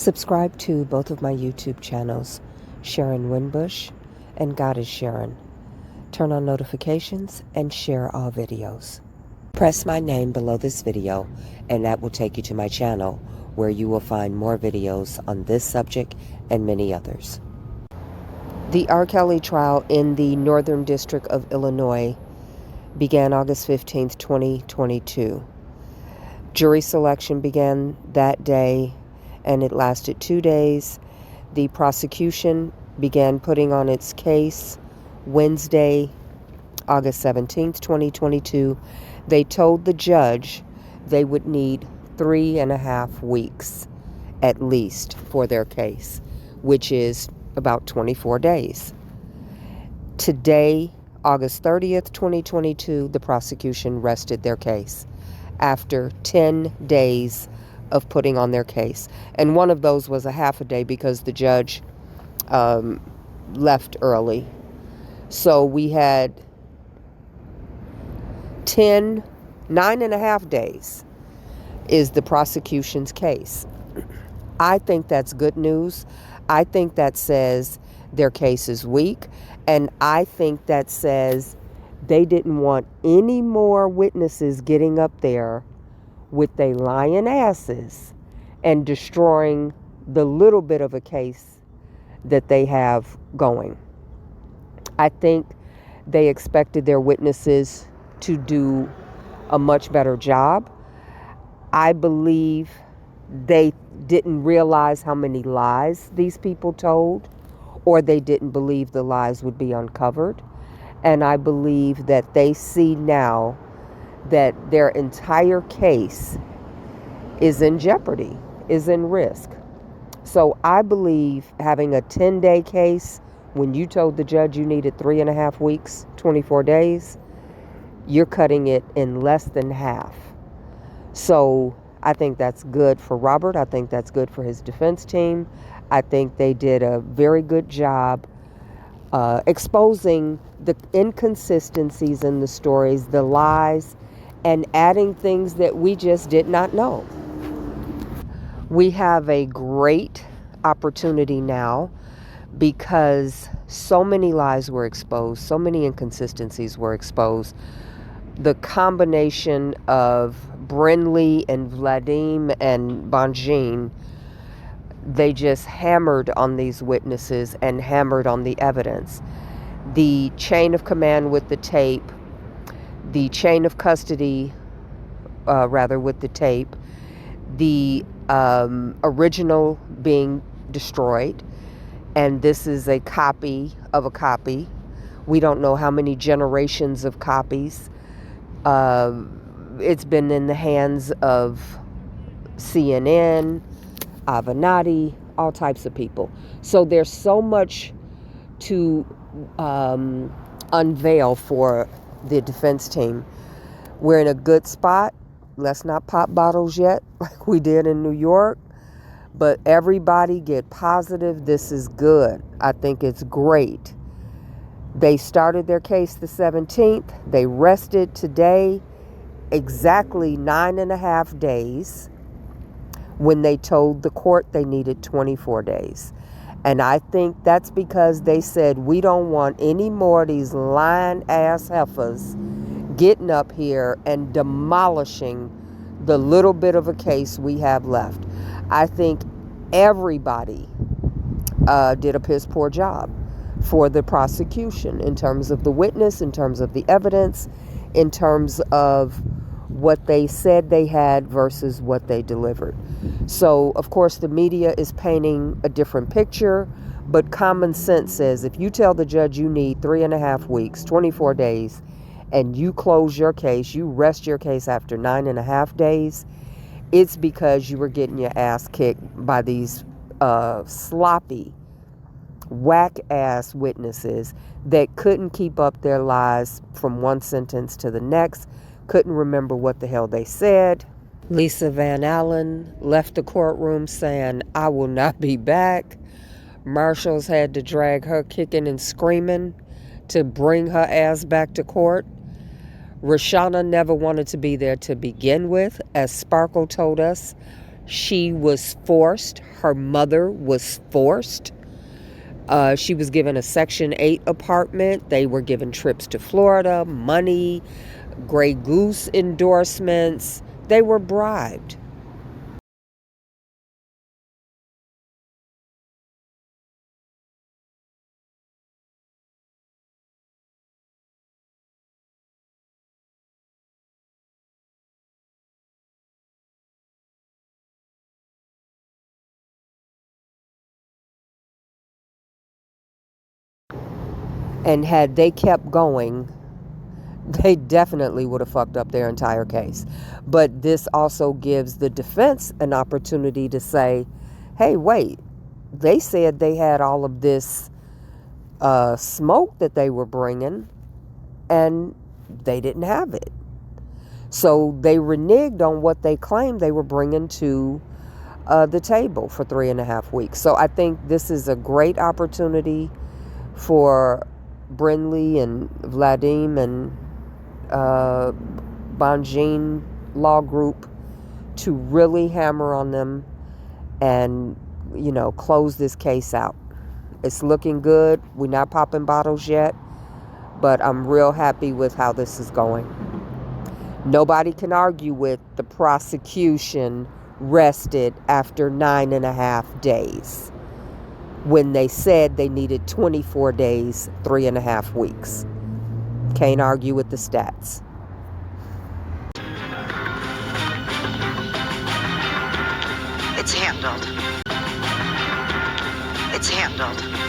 Subscribe to both of my YouTube channels, Sharon Winbush and God is Sharon. Turn on notifications and share all videos. Press my name below this video and that will take you to my channel where you will find more videos on this subject and many others. The R. Kelly trial in the Northern District of Illinois began August 15th, 2022. Jury selection began that day and it lasted 2 days. The prosecution began putting on its case Wednesday, August 17th, 2022. They told the judge they would need 3.5 weeks at least for their case, which is about 24 days. Today, August 30th, 2022, the prosecution rested their case after 10 days of putting on their case. And one of those was a half a day because the judge left early. So we had 9.5 days is the prosecution's case. I think that's good news. I think that says their case is weak. And I think that says they didn't want any more witnesses getting up there with their lying asses and destroying the little bit of a case that they have going. I think they expected their witnesses to do a much better job. I believe they didn't realize how many lies these people told, or they didn't believe the lies would be uncovered. And I believe that they see now that their entire case is in jeopardy, is in risk. So I believe having a 10-day case, when you told the judge you needed 3.5 weeks, 24 days, you're cutting it in less than half. So I think that's good for Robert. I think that's good for his defense team. I think they did a very good job exposing the inconsistencies in the stories, the lies, and adding things that we just did not know. We have a great opportunity now because so many lies were exposed, so many inconsistencies were exposed. The combination of Brinley and Vadim and Bonjean, they just hammered on these witnesses and hammered on the evidence. The chain of command with the tape, the chain of custody, with the tape, the original being destroyed, and this is a copy of a copy. We don't know how many generations of copies. It's been in the hands of CNN, Avenatti, all types of people. So there's so much to unveil for the defense team. We're in a good spot. Let's not pop bottles yet like we did in New York, but everybody get positive. This is good. I think it's great. They started their case the 17th. They rested today exactly 9.5 days when they told the court they needed 24 days. And I think that's because they said, we don't want any more of these lying ass heifers getting up here and demolishing the little bit of a case we have left. I think everybody did a piss poor job for the prosecution in terms of the witness, in terms of the evidence, in terms of what they said they had versus what they delivered. So, of course, the media is painting a different picture, but common sense says if you tell the judge you need 3.5 weeks, 24 days, and you close your case, you rest your case after 9.5 days, it's because you were getting your ass kicked by these sloppy, whack-ass witnesses that couldn't keep up their lies from one sentence to the next, couldn't remember what the hell they said. Lisa Van Allen left the courtroom saying, I will not be back. Marshals had to drag her kicking and screaming to bring her ass back to court. Rashana never wanted to be there to begin with. As Sparkle told us, She was forced. Her mother was forced. She was given a Section 8 apartment. They were given trips to Florida, money, Grey Goose endorsements. They were bribed. And had they kept going, they definitely would have fucked up their entire case. But this also gives the defense an opportunity to say, hey, wait, they said they had all of this smoke that they were bringing, and they didn't have it. So they reneged on what they claimed they were bringing to the table for 3.5 weeks. So I think this is a great opportunity for Brinley and Vadim and Bonjean Law Group to really hammer on them and, close this case out. It's looking good. We're not popping bottles yet, but I'm real happy with how this is going. Nobody can argue with the prosecution rested after 9.5 days when they said they needed 24 days, 3.5 weeks. Can't argue with the stats. It's handled. It's handled.